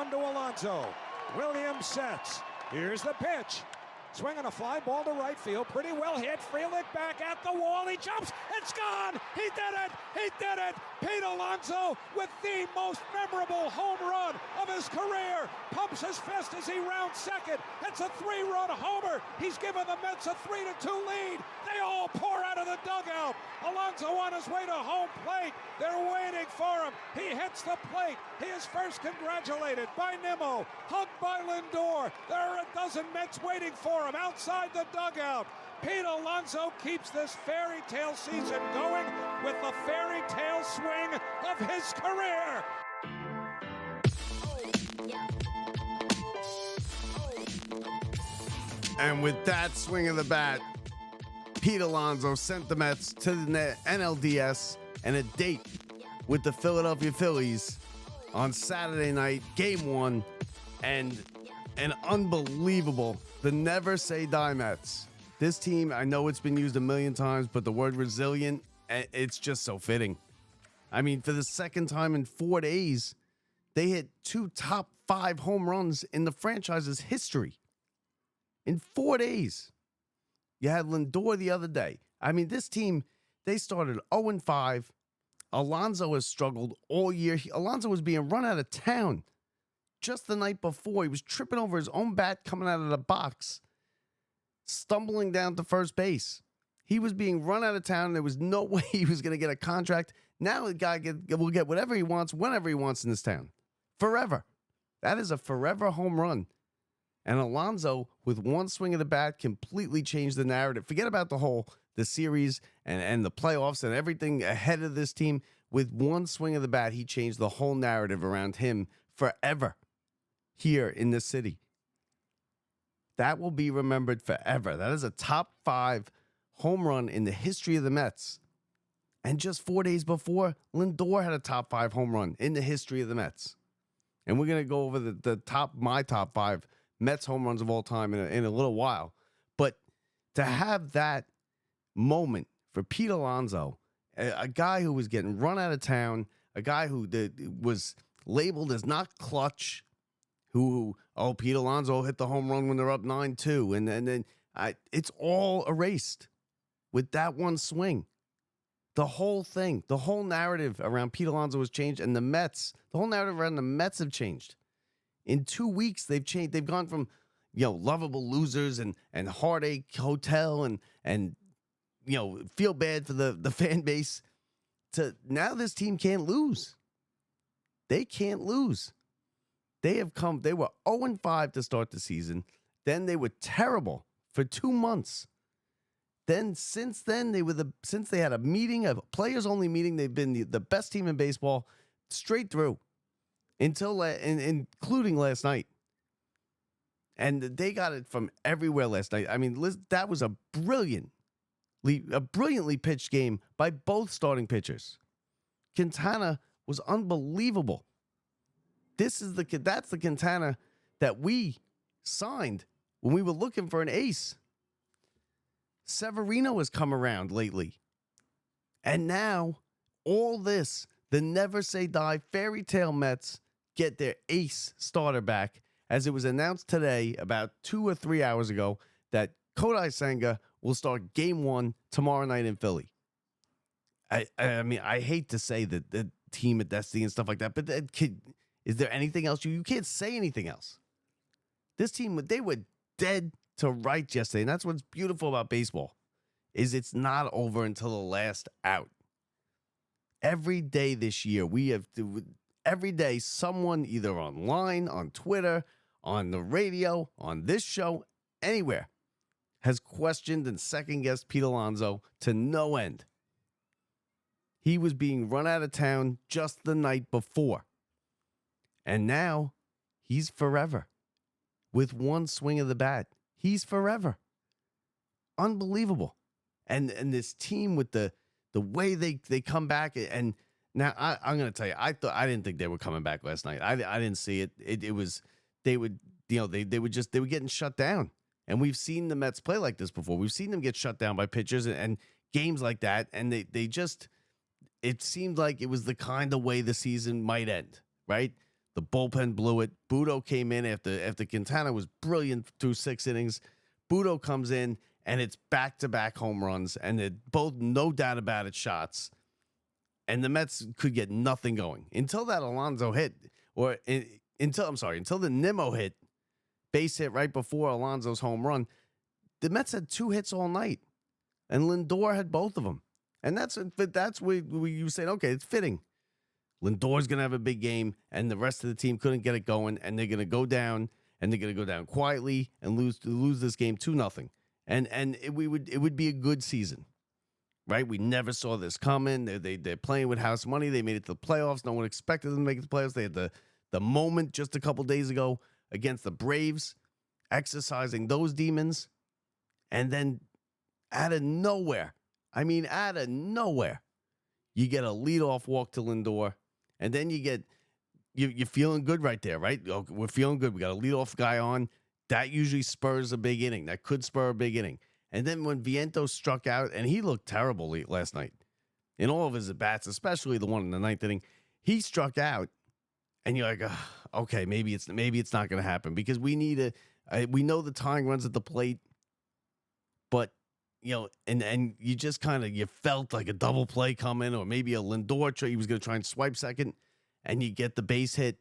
1 to Alonso. Williams sets. Here's the pitch. Swinging a fly ball to right field. Pretty well hit. Frelick back at the wall. He jumps. It's gone. He did it. He did it. Pete Alonso with the most memorable home run of his career. Pumps his fist as he rounds second. It's a 3-run homer. He's given the Mets a 3-2 lead. They all pour out of the dugout. Alonso on his way to home plate. They're waiting for him. He hits the plate. He is first congratulated by Nimmo, hugged by Lindor. There are a dozen Mets waiting for him outside the dugout. Pete Alonso keeps this fairy tale season going with the fairy tale swing of his career. And with that swing of the bat, Pete Alonso sent the Mets to the NLDS and a date with the Philadelphia Phillies on Saturday night, Game 1, and an unbelievable, the never say die Mets. This team, I know it's been used a million times, but the word resilient, it's just so fitting. I mean, for the second time in 4 days, they hit 2 top 5 home runs in the franchise's history. In 4 days. You had Lindor the other day. I mean, this team, they started 0-5. Alonso has struggled all year. Alonso was being run out of town just the night before. He was tripping over his own bat coming out of the box, stumbling down to first base. He was being run out of town. There was no way he was going to get a contract. Now the guy will get whatever he wants, whenever he wants in this town. Forever. That is a forever home run. And Alonso, with one swing of the bat, completely changed the narrative. Forget about the series and the playoffs and everything ahead of this team. With one swing of the bat, he changed the whole narrative around him forever here in this city. That will be remembered forever. That is a top 5 home run in the history of the Mets. And just 4 days before, Lindor had a top 5 home run in the history of the Mets. And we're going to go over my top 5 Mets home runs of all time in a little while. But to have that moment for Pete Alonso, a guy who was getting run out of town, a guy who was labeled as not clutch, Pete Alonso hit the home run when they're up 9-2. And then it's all erased with that one swing. The whole thing, the whole narrative around Pete Alonso has changed, and the whole narrative around the Mets have changed. In 2 weeks, they've changed. They've gone from, lovable losers and heartache hotel and feel bad for the fan base to now this team can't lose. They can't lose. They were 0-5 to start the season. Then they were terrible for 2 months. Then since then, since they had a meeting, a players only meeting, they've been the best team in baseball straight through. Including last night. And they got it from everywhere last night. I mean, that was a brilliantly pitched game by both starting pitchers. Quintana was unbelievable. That's the Quintana that we signed when we were looking for an ace. Severino has come around lately. And now, all this, the never say die fairy tale Mets get their ace starter back, as it was announced today, about 2 or 3 hours ago, that Kodai Senga will start Game 1 tomorrow night in Philly. I mean, I hate to say that the team at Destiny and stuff like that, but is there anything else? You can't say anything else. This team, they were dead to rights yesterday, and that's what's beautiful about baseball, is it's not over until the last out. Every day this year, every day, someone either online, on Twitter, on the radio, on this show, anywhere, has questioned and second-guessed Pete Alonso to no end. He was being run out of town just the night before. And now, he's forever. With one swing of the bat, he's forever. Unbelievable. And this team with the way they come back, and now I'm going to tell you, I didn't think they were coming back last night. I didn't see it. It was they were getting shut down, and we've seen the Mets play like this before. We've seen them get shut down by pitchers and games like that, and it seemed like it was the kind of way the season might end. Right, The bullpen blew it. Budo came in after Quintana was brilliant through 6 innings. Budo comes in, and it's back-to-back home runs, and they're both, no doubt about it, shots. And the Mets could get nothing going until that Alonso hit, until the Nimmo hit, base hit right before Alonso's home run. The Mets had 2 hits all night, and Lindor had both of them. And that's where you say, okay, it's fitting. Lindor's going to have a big game, and the rest of the team couldn't get it going, and they're going to go down, and they're going to go down quietly and lose this game 2-0. And it would be a good season, right? We never saw this coming. They're playing with house money. They made it to the playoffs. No one expected them to make it to the playoffs. They had the moment just a couple days ago against the Braves, exercising those demons, and then out of nowhere, you get a leadoff walk to Lindor. And then you're feeling good right there, right? We're feeling good. We got a leadoff guy on. That usually spurs a big inning. That could spur a big inning. And then when Vientos struck out, and he looked terrible last night in all of his at-bats, especially the one in the 9th inning, he struck out, and you're like, okay, maybe it's not going to happen because we we know the tying runs at the plate, but and you just you felt like a double play coming, or maybe a Lindor he was going to try and swipe second, and you get the base hit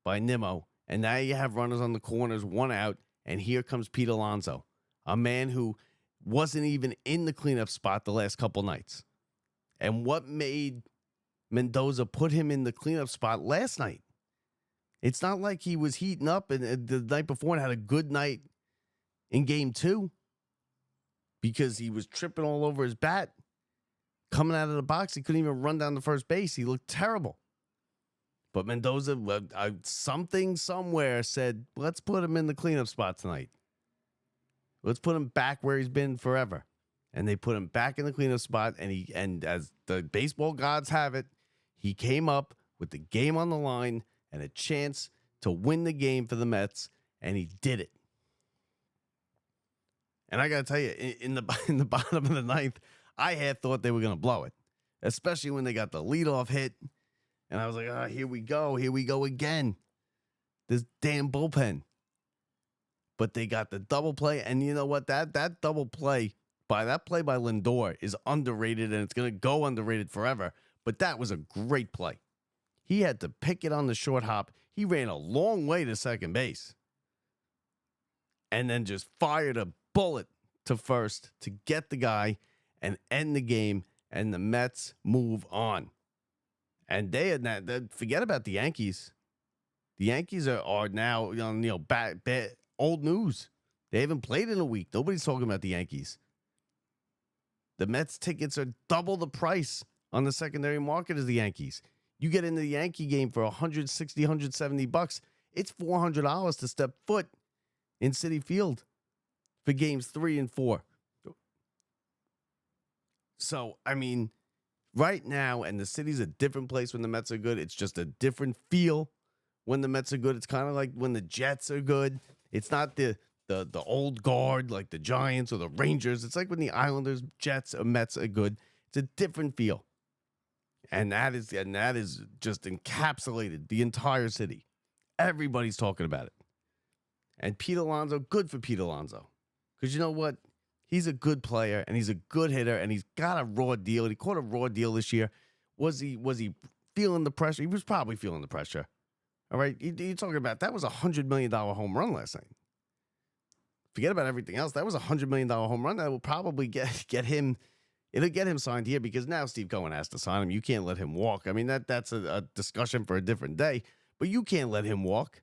by Nimmo, and now you have runners on the corners, 1 out, and here comes Pete Alonso, a man who wasn't even in the cleanup spot the last couple nights. And what made Mendoza put him in the cleanup spot last night? It's not like he was heating up and the night before and had a good night in game 2. Because he was tripping all over his bat. Coming out of the box, he couldn't even run down the first base. He looked terrible. But Mendoza, something somewhere said, let's put him in the cleanup spot tonight. Let's put him back where he's been forever. And they put him back in the cleanup spot, and as the baseball gods have it, he came up with the game on the line and a chance to win the game for the Mets, and he did it. And I got to tell you, in the bottom of the 9th, I had thought they were going to blow it, especially when they got the leadoff hit. And I was like, here we go again. This damn bullpen. But they got the double play, and you know what? That double play by Lindor is underrated, and it's going to go underrated forever. But that was a great play. He had to pick it on the short hop. He ran a long way to second base, and then just fired a bullet to first to get the guy and end the game, and the Mets move on. And they had not, forget about the Yankees. The Yankees are now old news. They haven't played in a week. Nobody's talking about the Yankees. The Mets tickets are double the price on the secondary market as the Yankees. You get into the Yankee game for $160, $170. It's $400 to step foot in Citi Field for games 3 and 4. So, right now, and the city's a different place when the Mets are good. It's just a different feel when the Mets are good. It's kind of like when the Jets are good. It's not the old guard like the Giants or the Rangers. It's like when the Islanders, Jets, or Mets are good. It's a different feel. And that is just encapsulated the entire city. Everybody's talking about it. And Pete Alonso, good for Pete Alonso. Because you know what? He's a good player, and he's a good hitter, and he's got a raw deal. He caught a raw deal this year. Was he feeling the pressure? He was probably feeling the pressure. All right? You're talking about, that was a $100 million home run last night. Forget about everything else. That was a $100 million home run. That will probably get him. It'll get him signed here because now Steve Cohen has to sign him. You can't let him walk. That's a discussion for a different day, but you can't let him walk.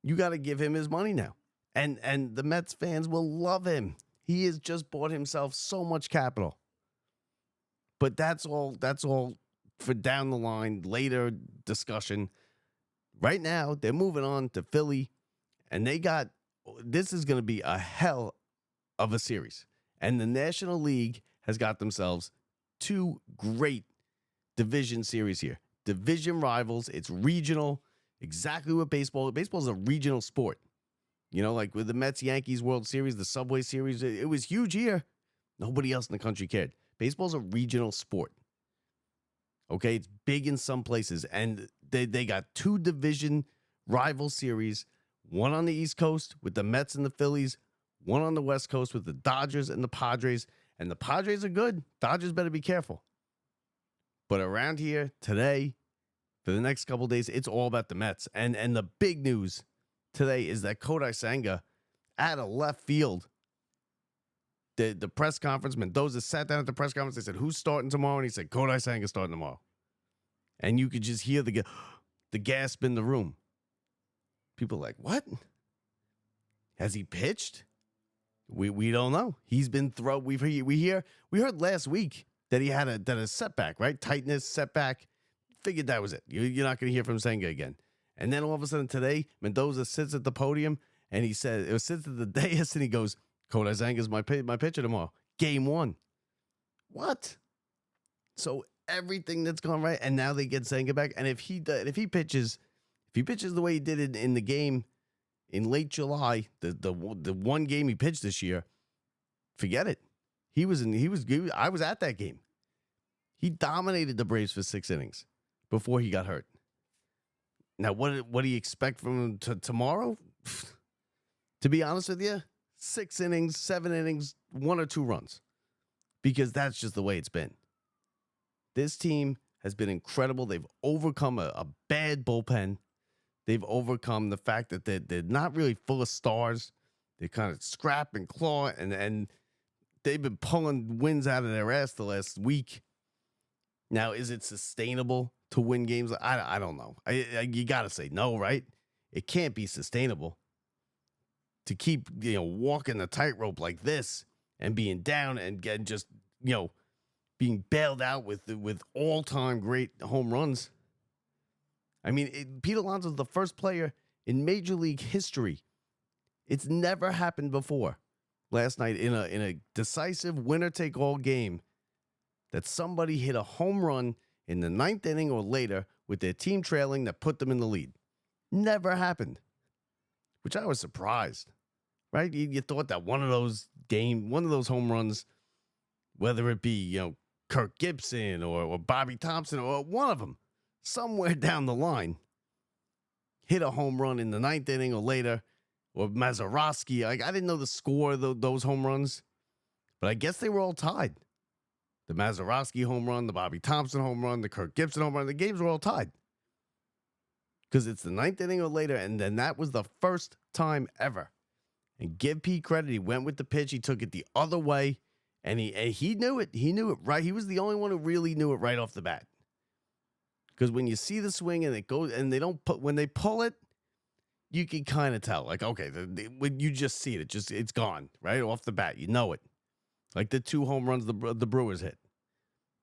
You got to give him his money now. And the Mets fans will love him. He has just bought himself so much capital. But that's all for down the line, later discussion. Right now, they're moving on to Philly, and this is going to be a hell of a series. And the National League has got themselves 2 great division series here. Division rivals. It's regional. Exactly what baseball is a regional sport. Like with the Mets-Yankees World Series, the Subway Series, it was huge here. Nobody else in the country cared. Baseball's a regional sport. Okay, it's big in some places, and they got 2 division rival series, one on the East Coast with the Mets and the Phillies, one on the West Coast with the Dodgers and the Padres, and the Padres are good. Dodgers better be careful. But around here today, for the next couple of days, it's all about the Mets. And the big news today is that Kodai Senga out of left field. The press conference, Mendoza sat down at the press conference. They said, who's starting tomorrow? And he said, Kodai Senga starting tomorrow. And you could just hear the gasp in the room. People are like, what? Has he pitched? We don't know. He's been thrown. We heard last week that he had a setback, right? Tightness, setback. Figured that was it. You're not going to hear from Senga again. And then all of a sudden today, Mendoza sits at the podium and he said, it sits at the dais and he goes, Kodai Senga's my pitcher tomorrow. Game 1. What? So everything that's gone right, and now they get Senga back. And if he pitches the way he did in the game in late July, the one game he pitched this year, forget it. I was at that game. He dominated the Braves for 6 innings before he got hurt. Now, what do you expect from him tomorrow? To be honest with you, 6 innings, 7 innings, 1 or 2 runs. Because that's just the way it's been. This team has been incredible. They've overcome a bad bullpen. They've overcome the fact that they're not really full of stars. They kind of scrap and claw, and they've been pulling wins out of their ass the last week. Now, is it sustainable to win games? I don't know. You got to say no, right? It can't be sustainable to keep walking the tightrope like this and being down and just being bailed out with all-time great home runs. I mean, Pete Alonso is the first player in Major League history. It's never happened before. Last night in a decisive winner-take-all game, that somebody hit a home run in the 9th inning or later with their team trailing that put them in the lead. Never happened, which I was surprised. Right? You thought that one of those home runs, whether it be Kirk Gibson or Bobby Thompson or one of them, somewhere down the line, hit a home run in the 9th inning or later, or Mazeroski. I didn't know the score of those home runs, but I guess they were all tied. The Mazeroski home run, the Bobby Thompson home run, the Kirk Gibson home run, the games were all tied. Because it's the 9th inning or later, and then that was the first time ever. And give Pete credit, he went with the pitch, he took it the other way, and he knew it. He knew it right. He was the only one who really knew it right off the bat. Because when you see the swing and it goes, and when they pull it, you can kind of tell. Like, okay, when you just see it, it's gone right off the bat. You know it. Like the 2 home runs the Brewers hit,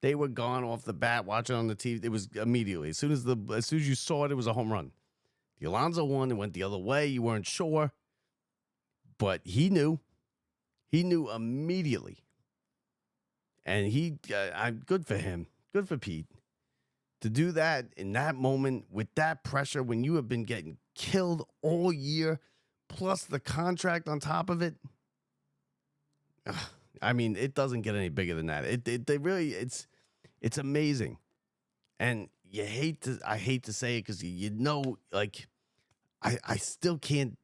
they were gone off the bat. Watching on the TV, it was immediately as soon as you saw it, it was a home run. The Alonso one, it went the other way. You weren't sure, but he knew immediately, and I'm good for him. Good for Pete to do that in that moment with that pressure when you have been getting killed all year, plus the contract on top of it. I mean, it doesn't get any bigger than that. It's amazing. And I hate to say it because like I still can't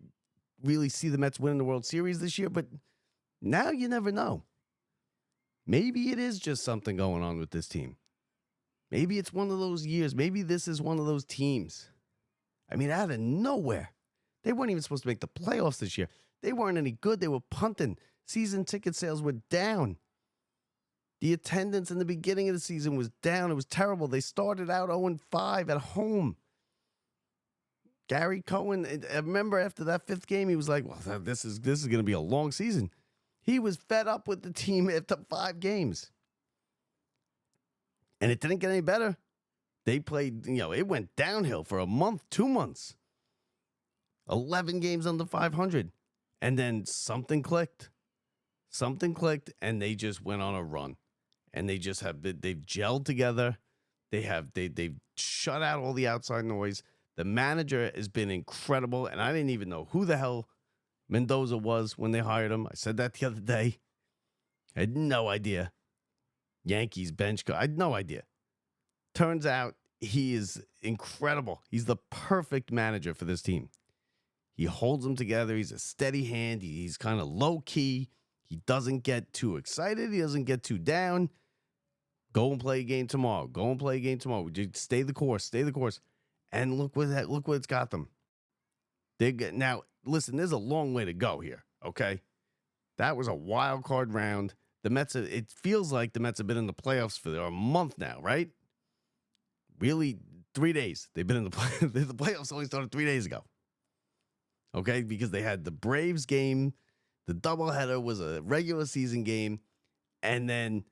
really see the Mets winning the World Series this year, but now you never know. Maybe it is just something going on with this team. Maybe it's one of those years. Maybe this is one of those teams. I mean, out of nowhere. They weren't even supposed to make the playoffs this year. They weren't any good. They were punting. Season ticket sales were down. The attendance in the beginning of the season was down. It was terrible. They started out 0-5 at home. Gary Cohen, I remember after that 5th game, he was like, well, this is going to be a long season. He was fed up with the team after 5 games. And it didn't get any better. They played, it went downhill for a month, 2 months. 11 games under 500. And then something clicked. And they just went on a run. And they've gelled together. They've shut out all the outside noise. The manager has been incredible, and I didn't even know who the hell Mendoza was when they hired him. I said that the other day. I had no idea. Yankees bench coach. I had no idea. Turns out he is incredible. He's the perfect manager for this team. He holds them together. He's a steady hand. He's kind of low key. He doesn't get too excited. He doesn't get too down. Go and play a game tomorrow. Go and play a game tomorrow. Just stay the course. Stay the course. And look what it's got them. Now, listen, there's a long way to go here, okay? That was a wild card round. The Mets, it feels like the Mets have been in the playoffs for a month now, right? Really, 3 days. They've been in the playoffs only started 3 days ago. Okay, because they had the Braves game, the doubleheader was a regular season game, and then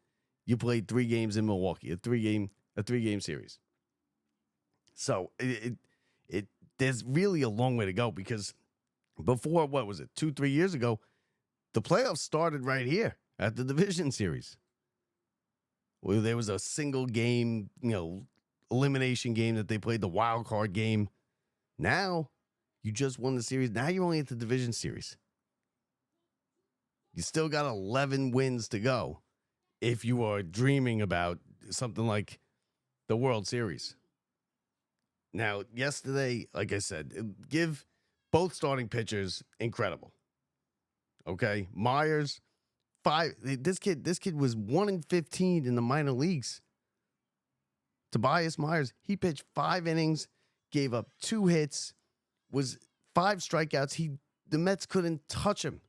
you played 3 games in Milwaukee, a three game series. So there's really a long way to go because before, what was it, 2-3 years ago, the playoffs started right here at the division series, where there was a single game, elimination game that they played, the wild card game. Now you just won the series. Now you're only at the division series. You still got 11 wins to go if you are dreaming about something like the World Series. Now, yesterday, like I said, give both starting pitchers incredible. Okay, Myers, 5. This kid was 1-15 in the minor leagues. Tobias Myers, he pitched 5 innings, gave up 2 hits, was 5 strikeouts. The Mets couldn't touch him.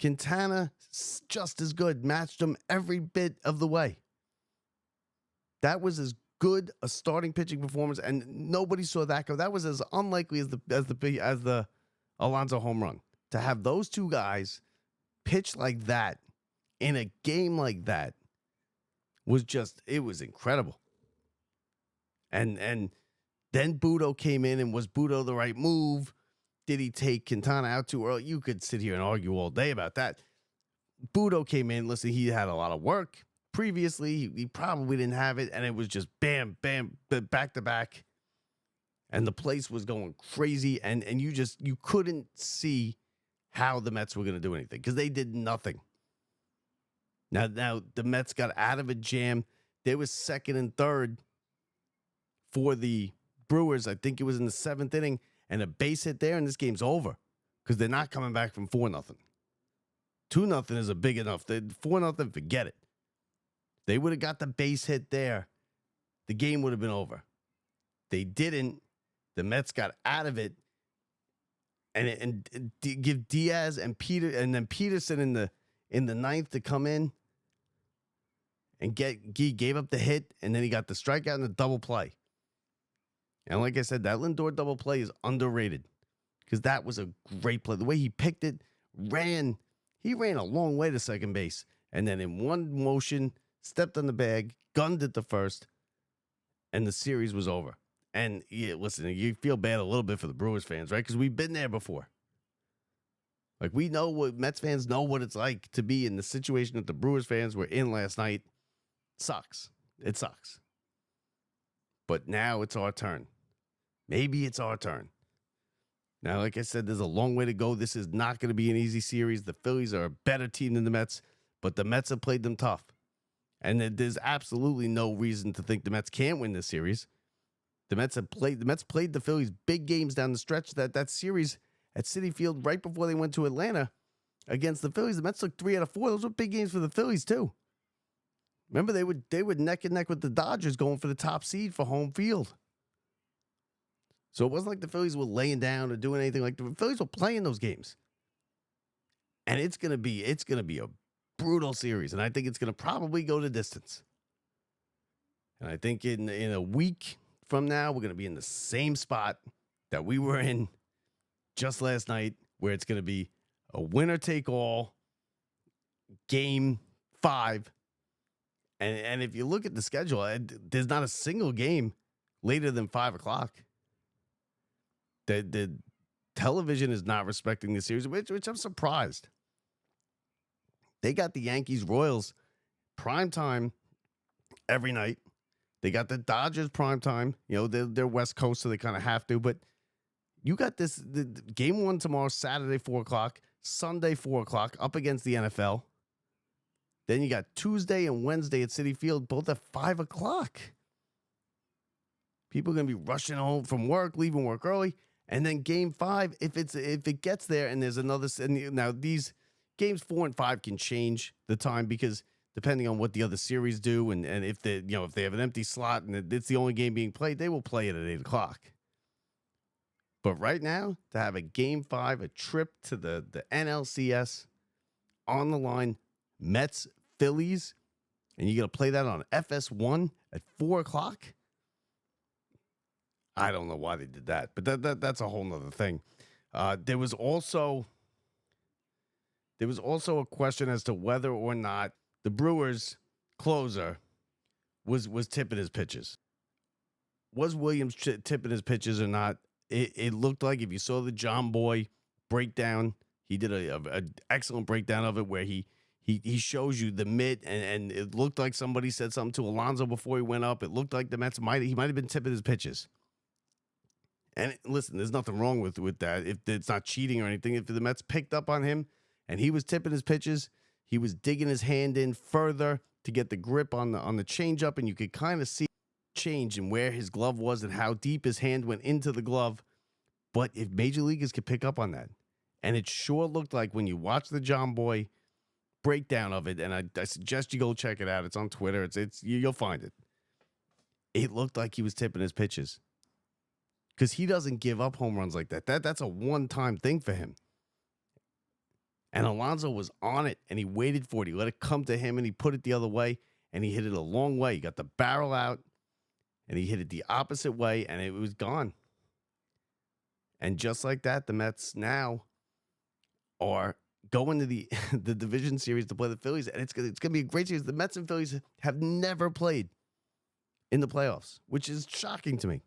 Quintana, just as good, matched him every bit of the way. That was as good a starting pitching performance, and nobody saw that go. That was as unlikely as the Alonso home run. To have those 2 guys pitch like that in a game like that it was incredible. And then Budo came in, and was Budo the right move? Did he take Quintana out too early? You could sit here and argue all day about that. Budo came in. Listen, he had a lot of work previously. He probably didn't have it, and it was just bam, bam, back to back. And the place was going crazy, and you couldn't see how the Mets were going to do anything because they did nothing. Now the Mets got out of a jam. They was 2nd and 3rd for the Brewers. I think it was in the 7th inning, and a base hit there, and this game's over because they're not coming back from 4-0. 2-0 is a big enough. 4-0, forget it. They would have got the base hit there. The game would have been over. They didn't. The Mets got out of it, and give Diaz and then Peterson in the 9th to come in and he gave up the hit, and then he got the strikeout and the double play. And like I said, that Lindor double play is underrated because that was a great play. The way he picked it, he ran a long way to second base, and then in one motion, stepped on the bag, gunned it to first, and the series was over. And listen, you feel bad a little bit for the Brewers fans, right? Because we've been there before. Like, we know Mets fans know what it's like to be in the situation that the Brewers fans were in last night. Sucks. It sucks. But now it's our turn. Maybe it's our turn. Now, like I said, there's a long way to go. This is not going to be an easy series. The Phillies are a better team than the Mets, but the Mets have played them tough. And there's absolutely no reason to think the Mets can't win this series. The Mets played the Phillies big games down the stretch. That series at Citi Field right before they went to Atlanta against the Phillies, the Mets took 3 out of 4. Those were big games for the Phillies too. Remember, they would neck and neck with the Dodgers going for the top seed for home field. So it wasn't like the Phillies were laying down or doing anything. Like, the Phillies were playing those games. And it's gonna be a brutal series. And I think it's gonna probably go to distance. And I think in a week from now, we're gonna be in the same spot that we were in just last night, where it's gonna be a winner take all game 5. And if you look at the schedule, there's not a single game later than 5 o'clock. The television is not respecting the series, which I'm surprised. They got the Yankees Royals prime time every night. They got the Dodgers prime time. They're West Coast, so they kind of have to. But you got the game 1 tomorrow, Saturday 4 o'clock, Sunday 4 o'clock, up against the NFL. Then you got Tuesday and Wednesday at Citi Field, both at 5 o'clock. People are going to be rushing home from work, leaving work early. And then game 5, if it gets there and there's another, and now these games 4 and 5 can change the time because depending on what the other series do, and if they if they have an empty slot and it's the only game being played, they will play it at 8:00. But right now, to have a game 5, a trip to the NLCS on the line, Mets, Phillies, and you're gonna play that on FS1 at 4:00. I don't know why they did that, but that's a whole nother thing. There was also a question as to whether or not the Brewers closer was tipping his pitches. Was Williams tipping his pitches or not? It looked like, if you saw the John Boy breakdown, he did an excellent breakdown of it where he shows you the mitt, and it looked like somebody said something to Alonso before he went up. It looked like the Mets might have been tipping his pitches. And listen, there's nothing wrong with that. If it's not cheating or anything, if the Mets picked up on him and he was tipping his pitches, he was digging his hand in further to get the grip on the changeup, and you could kind of see change in where his glove was and how deep his hand went into the glove. But if major leaguers could pick up on that, and it sure looked like when you watch the John Boy breakdown of it, and I suggest you go check it out. It's on Twitter. It's you'll find it. It looked like he was tipping his pitches, because he doesn't give up home runs like that. That's a one-time thing for him. And Alonso was on it, and he waited for it. He let it come to him, and he put it the other way, and he hit it a long way. He got the barrel out, and he hit it the opposite way, and it was gone. And just like that, the Mets now are going to the division series to play the Phillies, and it's going to be a great series. The Mets and Phillies have never played in the playoffs, which is shocking to me.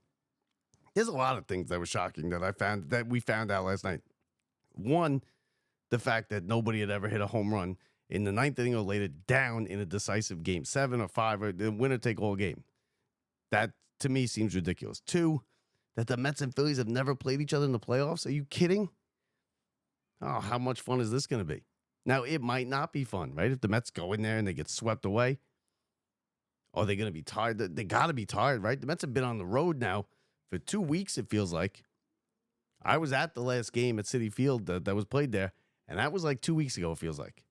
There's a lot of things that were shocking that we found out last night. One, the fact that nobody had ever hit a home run in the 9th inning or later down in a decisive game 7 or 5 or the winner take all game. That to me seems ridiculous. 2, that the Mets and Phillies have never played each other in the playoffs. Are you kidding? Oh, how much fun is this going to be? Now, it might not be fun, right? If the Mets go in there and they get swept away, are they going to be tired? They got to be tired, right? The Mets have been on the road now for 2 weeks, it feels like. I was at the last game at Citi Field that was played there, and that was like 2 weeks ago, it feels like.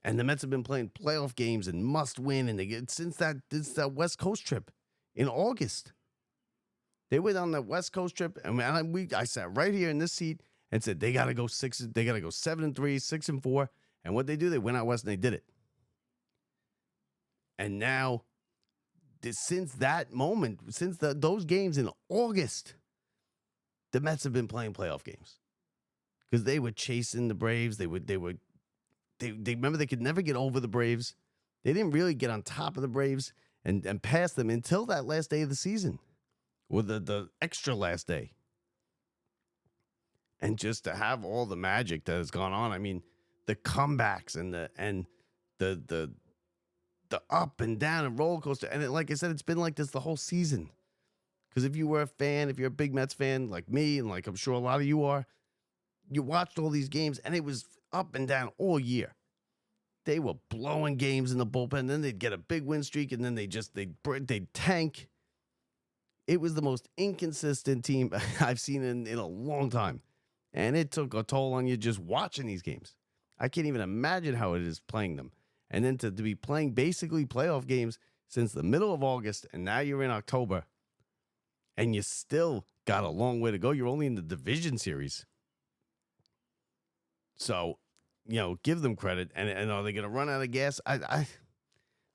And the Mets have been playing playoff games and must win, and they get since that West Coast trip in August. They went on that West Coast trip, and I sat right here in this seat and said they got to go 7-3, 6-4, and what they do, they went out west and they did it. And now, since that moment, since those games in August, the Mets have been playing playoff games because they were chasing the Braves. They remember they could never get over the Braves. They didn't really get on top of the Braves and pass them until that last day of the season, or the extra last day. And just to have all the magic that has gone on, I mean, the comebacks and the up and down and roller coaster. And like I said, it's been like this the whole season. Because if you were a fan, if you're a big Mets fan like me, and like I'm sure a lot of you are, you watched all these games and it was up and down all year. They were blowing games in the bullpen. Then they'd get a big win streak and then they'd tank. It was the most inconsistent team I've seen in a long time. And it took a toll on you just watching these games. I can't even imagine how it is playing them. And then to be playing basically playoff games since the middle of August, and now you're in October, and you still got a long way to go. You're only in the division series. So, give them credit. And are they going to run out of gas? Listen,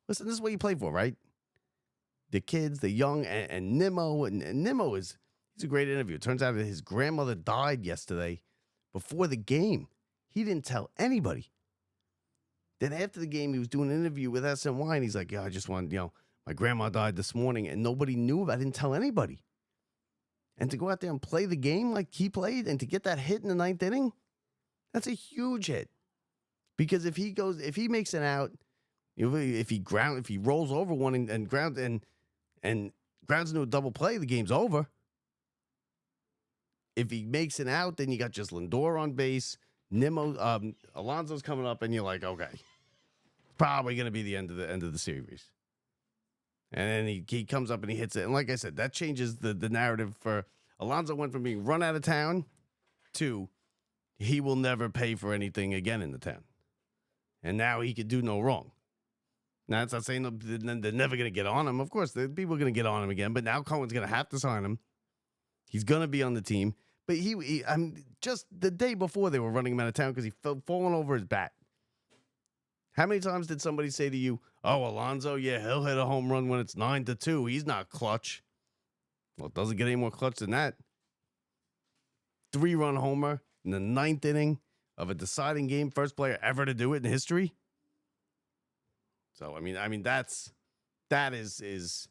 this is what you play for, right? The kids, the young, and Nimmo. And Nimmo he's a great interview. It turns out that his grandmother died yesterday before the game. He didn't tell anybody. Then after the game, he was doing an interview with SNY, and he's like, I just want, my grandma died this morning, and nobody knew about it. I didn't tell anybody. And to go out there and play the game like he played, and to get that hit in the 9th inning, that's a huge hit. Because if he makes it out, if he rolls over one and grounds into a double play, the game's over. If he makes it out, then you got just Lindor on base, Nimmo, Alonso's coming up, and you're like, okay, probably going to be the end of the series. And then he comes up and he hits it. And like I said, that changes the narrative for Alonso. Went from being run out of town to he will never pay for anything again in the town. And now he could do no wrong. Now, it's not saying they're never going to get on him. Of course, people are going to get on him again. But now Cohen's going to have to sign him. He's going to be on the team. But I'm just the day before they were running him out of town because he falling over his bat. How many times did somebody say to you, "Oh, Alonso, yeah, he'll hit a home run when it's 9-2. He's not clutch." Well, it doesn't get any more clutch than that. 3-run homer in the 9th inning of a deciding game, first player ever to do it in history. So I mean that is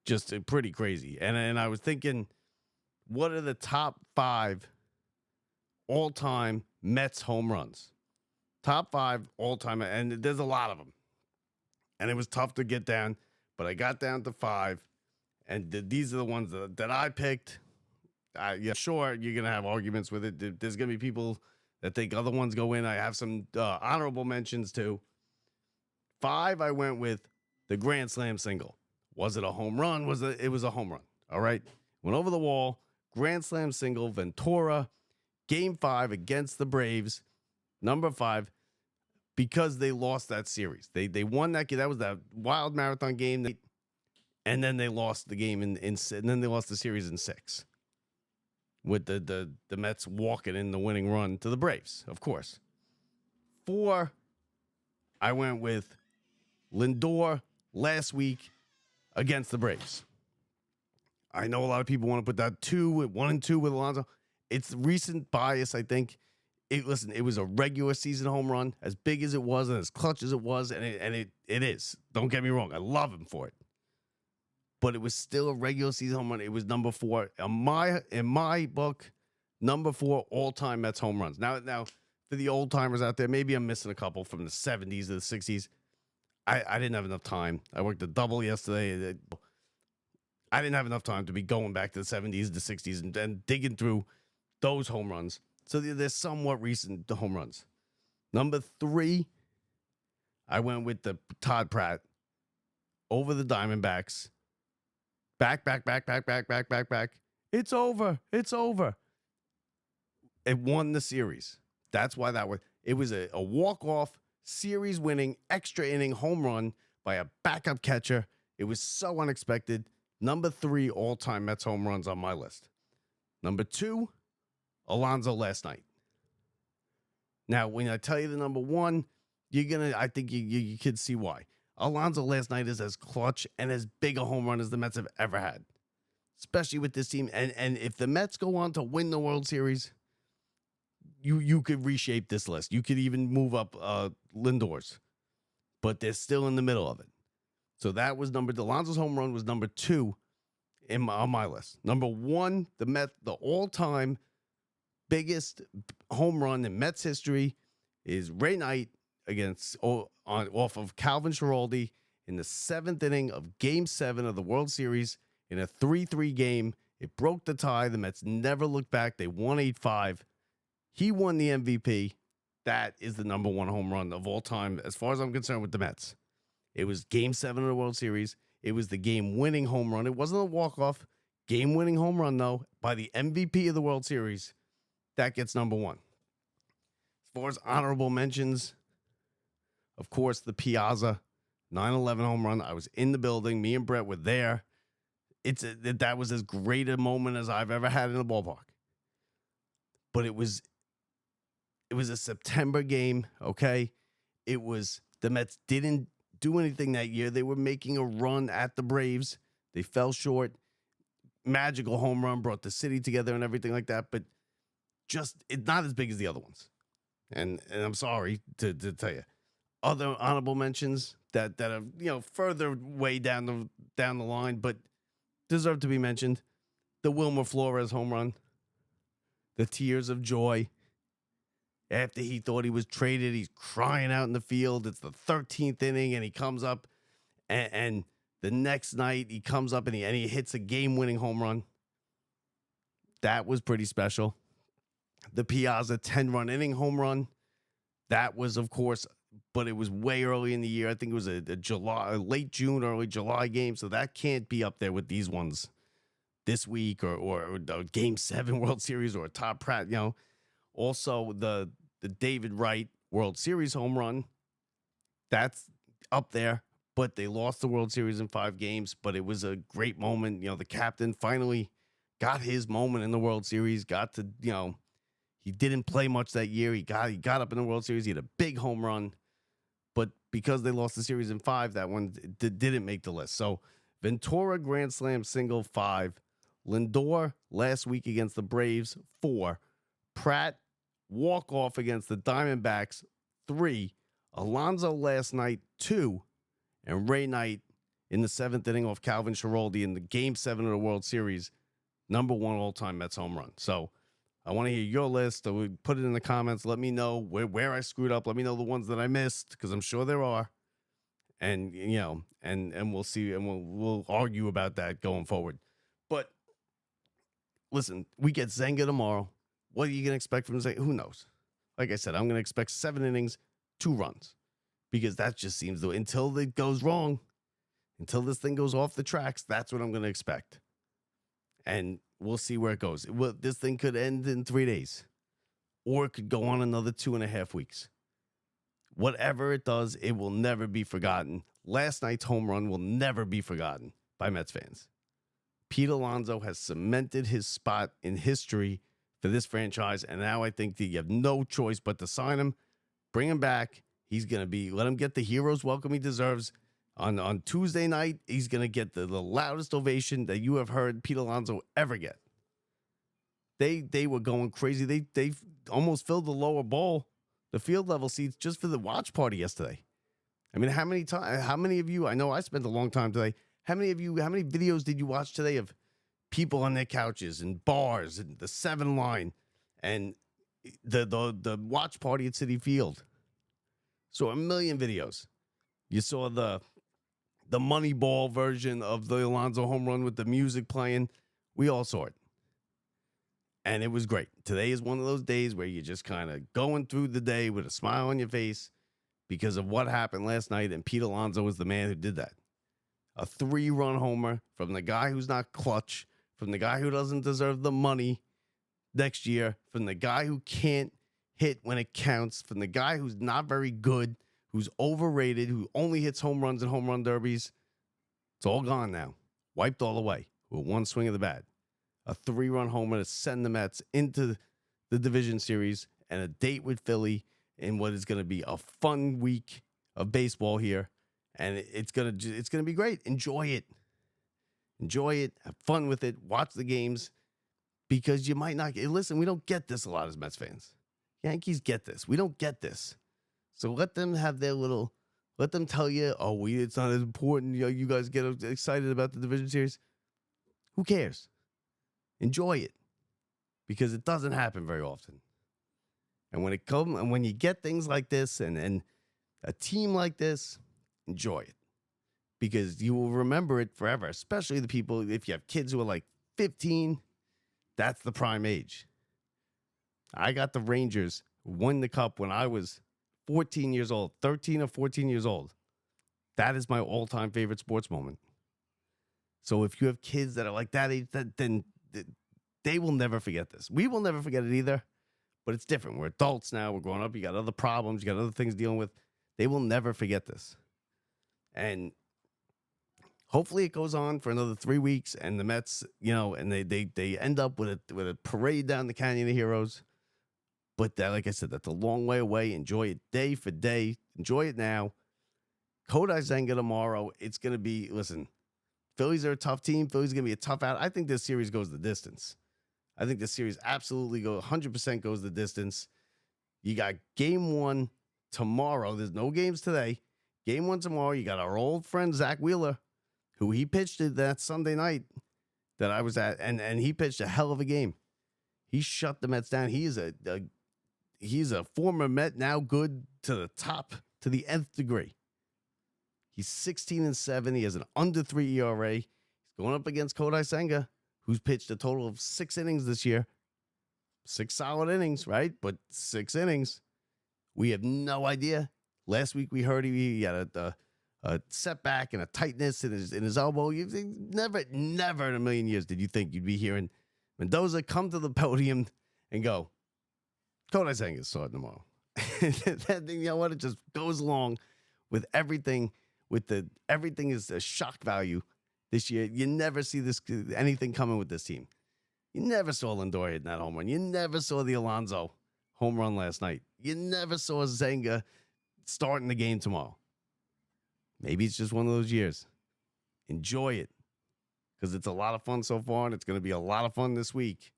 just pretty crazy. And I was thinking, what are the top 5 all-time Mets home runs? Top 5 all-time, and there's a lot of them. And it was tough to get down, but I got down to 5, and these are the ones that I picked. Yeah, sure, you're going to have arguments with it. There's going to be people that think other ones go in. I have some honorable mentions, too. 5, I went with the Grand Slam single. Was it a home run? It was a home run, all right? Went over the wall, Grand Slam single, Ventura, Game 5 against the Braves, number 5. Because they lost that series. They won that game. That was that wild marathon game. And then they lost the game and then they lost the series in 6. With the Mets walking in the winning run to the Braves, of course. 4, I went with Lindor last week against the Braves. I know a lot of people want to put that 1 and 2 with Alonso. It's recent bias, I think. It was a regular season home run, as big as it was and as clutch as it was, and it is. Don't get me wrong, I love him for it. But it was still a regular season home run. It was number 4 in my book, number 4 all-time Mets home runs. Now for the old timers out there, maybe I'm missing a couple from the 70s or the 60s. I didn't have enough time. I worked a double yesterday. I didn't have enough time to be going back to the 70s, the 60s, and digging through those home runs. So they're somewhat recent home runs. Number 3, I went with the Todd Pratt over the Diamondbacks. Back. It's over. It won the series. That's why it was a walk-off, series-winning, extra inning home run by a backup catcher. It was so unexpected. Number 3 all-time Mets home runs on my list. Number 2, Alonso last night. Now, when I tell you the number 1, I think you could see why. Alonso last night is as clutch and as big a home run as the Mets have ever had, especially with this team. And if the Mets go on to win the World Series, you could reshape this list. You could even move up Lindor's, but they're still in the middle of it. So that was Alonso's home run was number 2 on my list. Number 1, the all-time biggest home run in Mets history is Ray Knight off of Calvin Schiraldi in the 7th inning of Game 7 of the World Series in a 3-3 game. It broke the tie. The Mets never looked back. They won 8-5. He won the MVP. That is the number 1 home run of all time, as far as I'm concerned, with the Mets. It was Game 7 of the World Series. It was the game-winning home run. It wasn't a walk-off. Game-winning home run, though, by the MVP of the World Series. That gets number 1. As far as honorable mentions, of course, the Piazza 9/11 home run. I was in the building. Me and Brett were there. That was as great a moment as I've ever had in a ballpark. But it was a September game, okay? The Mets didn't do anything that year. They were making a run at the Braves. They fell short. Magical home run, brought the city together and everything like that, but it's not as big as the other ones. And I'm sorry to tell you. Other honorable mentions that are further way down the line, but deserve to be mentioned. The Wilmer Flores home run. The tears of joy. After he thought he was traded, he's crying out in the field. It's the 13th inning, and he comes up, and the next night he comes up and he hits a game-winning home run. That was pretty special. The Piazza 10-run inning home run. That was, of course, but it was way early in the year. I think it was a late June, early July game. So that can't be up there with these ones this week or the Game 7 World Series or a Todd Pratt, Also, the David Wright World Series home run, that's up there, but they lost the World Series in 5 games, but it was a great moment. The captain finally got his moment in the World Series, got to, he didn't play much that year. He got up in the World Series. He had a big home run, but because they lost the series in 5, that one didn't make the list. So Ventura grand slam single 5, Lindor last week against the Braves 4, Pratt walk off against the Diamondbacks 3, Alonso last night 2, and Ray Knight in the 7th inning off Calvin Schiraldi in the Game 7 of the World Series, number 1 all-time Mets home run. So I want to hear your list. So put it in the comments. Let me know where I screwed up. Let me know the ones that I missed, because I'm sure there are. And and we'll see, and we'll argue about that going forward. But listen, we get Zenga tomorrow. What are you gonna expect from Zenga? Who knows? Like I said, I'm gonna expect 7 innings, 2 runs, because that just seems to, until it goes wrong, until this thing goes off the tracks, that's what I'm gonna expect. And we'll see where it goes. This thing could end in 3 days, or it could go on another 2.5 weeks. Whatever it does, it will never be forgotten. Last night's home run will never be forgotten by Mets fans. Pete Alonso has cemented his spot in history for this franchise, and now I think that you have no choice but to sign him, bring him back. He's going to let him get the hero's welcome he deserves. On Tuesday night, he's going to get the loudest ovation that you have heard Pete Alonso ever get. They were going crazy. They almost filled the lower bowl, the field level seats, just for the watch party yesterday. I mean, how many of you, I know I spent a long time today, how many videos did you watch today of people on their couches and bars and the 7 line and the watch party at Citi Field? So 1 million videos. You saw the Moneyball version of the Alonso home run with the music playing. We all saw it. And it was great. Today is one of those days where you're just kind of going through the day with a smile on your face because of what happened last night. And Pete Alonso was the man who did that. A 3-run homer from the guy who's not clutch, from the guy who doesn't deserve the money next year, from the guy who can't hit when it counts, from the guy who's not very good, who's overrated, who only hits home runs and home run derbies. It's all gone now. Wiped all away with 1 swing of the bat. A 3-run homer to send the Mets into the division series and a date with Philly in what is going to be a fun week of baseball here. And it's going to be great. Enjoy it. Enjoy it. Have fun with it. Watch the games, because you might not listen, we don't get this a lot as Mets fans. Yankees get this. We don't get this. So let them have their let them tell you, it's not as important. You guys get excited about the division series. Who cares? Enjoy it, because it doesn't happen very often. And when you get things like this and a team like this, enjoy it, because you will remember it forever, especially the people, if you have kids who are like 15, that's the prime age. I got the Rangers win the cup when I was 14 years old, 13 or 14 years old. That is my all-time favorite sports moment. So if you have kids that are like that age, then they will never forget this. We will never forget it either, but it's different. We're adults now. We're growing up. You got other problems. You got other things dealing with. They will never forget this. And hopefully it goes on for another 3 weeks, and the Mets, and they end up with a parade down the Canyon of Heroes. But that, like I said, that's a long way away. Enjoy it day for day. Enjoy it now. Kodai Senga tomorrow. It's going to be, listen, Phillies are a tough team. Phillies are going to be a tough out. I think this series goes the distance. I think this series absolutely 100% goes the distance. You got game 1 tomorrow. There's no games today. Game 1 tomorrow. You got our old friend Zach Wheeler, who he pitched it that Sunday night that I was at, and he pitched a hell of a game. He shut the Mets down. He's a former Met, now good to the top, to the nth degree. He's 16-7. He has an under 3 ERA. He's going up against Kodai Senga, who's pitched a total of 6 innings this year. 6 solid innings, right? But 6 innings. We have no idea. Last week we heard he had a setback and a tightness in his elbow. Never in a million years did you think you'd be hearing Mendoza come to the podium and go, Kodai Senga's starting tomorrow. That thing, you know what? It just goes along with everything. Everything is a shock value this year. You never see anything coming with this team. You never saw Lindor hitting that home run. You never saw the Alonso home run last night. You never saw Senga starting the game tomorrow. Maybe it's just one of those years. Enjoy it, because it's a lot of fun so far, and it's going to be a lot of fun this week.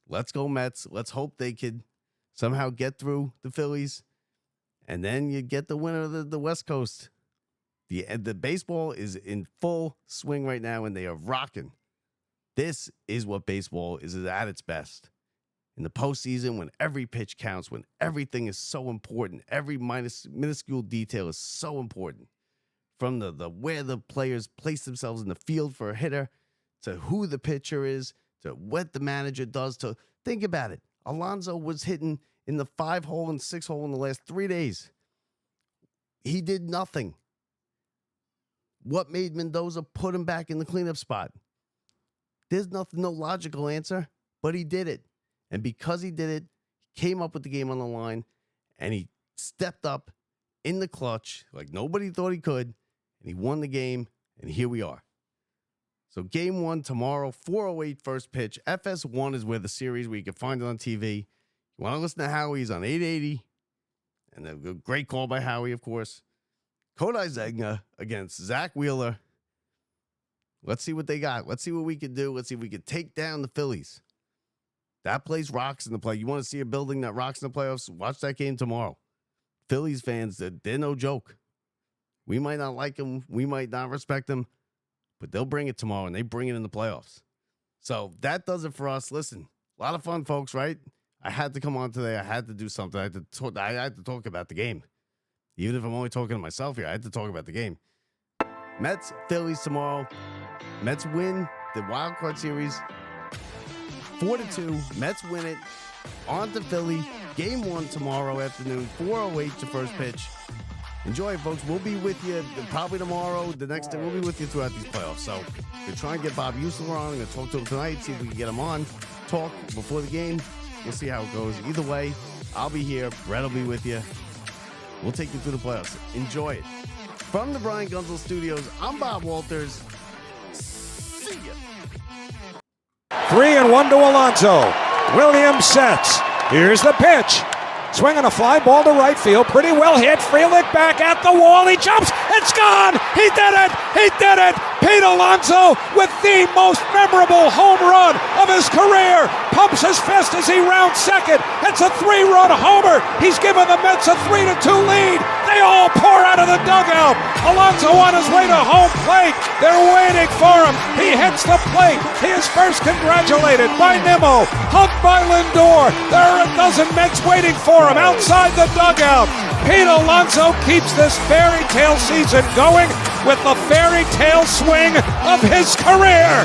Let's go Mets. Let's hope they could somehow get through the Phillies, and then you get the winner of the West Coast. The baseball is in full swing right now, and they are rocking. This is what baseball is at its best. In the postseason, when every pitch counts, when everything is so important, every minuscule detail is so important. From the where the players place themselves in the field for a hitter, to who the pitcher is, to what the manager does. To think about it. Alonso was hitting in the 5-hole and 6-hole in the last 3 days. He did nothing. What made Mendoza put him back in the cleanup spot? There's no logical answer, but he did it. And because he did it, he came up with the game on the line, and he stepped up in the clutch like nobody thought he could, and he won the game, and here we are. So game 1 tomorrow, 4:08 first pitch. FS1 is where the series where you can find it on TV. You want to listen to Howie, he's on 880, and a great call by Howie, of course. Kodai Senga against Zach Wheeler. Let's see what they got. Let's see what we can do. Let's see if we can take down the Phillies. That place rocks in the play. You want to see a building that rocks in the playoffs? Watch that game tomorrow. Phillies fans, they're no joke. We might not like them. We might not respect them. But they'll bring it tomorrow, and they bring it in the playoffs. So that does it for us. Listen, a lot of fun, folks, right? I had to come on today. I had to do something. I had to talk about the game. Even if I'm only talking to myself here, I had to talk about the game. Mets, Phillies tomorrow. Mets win the wild card series 4-2. Mets win it. On to Philly. Game 1 tomorrow afternoon. 4:08 to first pitch. Enjoy it, folks. We'll be with you probably tomorrow. The next day, we'll be with you throughout these playoffs. So we're trying to get Bob Usler on. I'm going to talk to him tonight, see if we can get him on. Talk before the game. We'll see how it goes. Either way, I'll be here. Brett will be with you. We'll take you through the playoffs. Enjoy it. From the Brian Gunzel Studios, I'm Bob Walters. See ya. 3-1 to Alonso. Williams sets. Here's the pitch. Swinging a fly ball to right field. Pretty well hit. Frelick back at the wall. He jumps. It's gone. He did it. He did it. Pete Alonso with the most memorable home run of his career. Pumps his fist as he rounds second. It's a 3-run homer. He's given the Mets a 3-2 lead. They all pour out of the dugout. Alonso on his way to home plate. They're waiting for him. He hits the plate. He is first congratulated by Nimmo. Hugged by Lindor. There are a dozen Mets waiting for him outside the dugout. Pete Alonso keeps this fairy tale season going with the fairy tale swing of his career.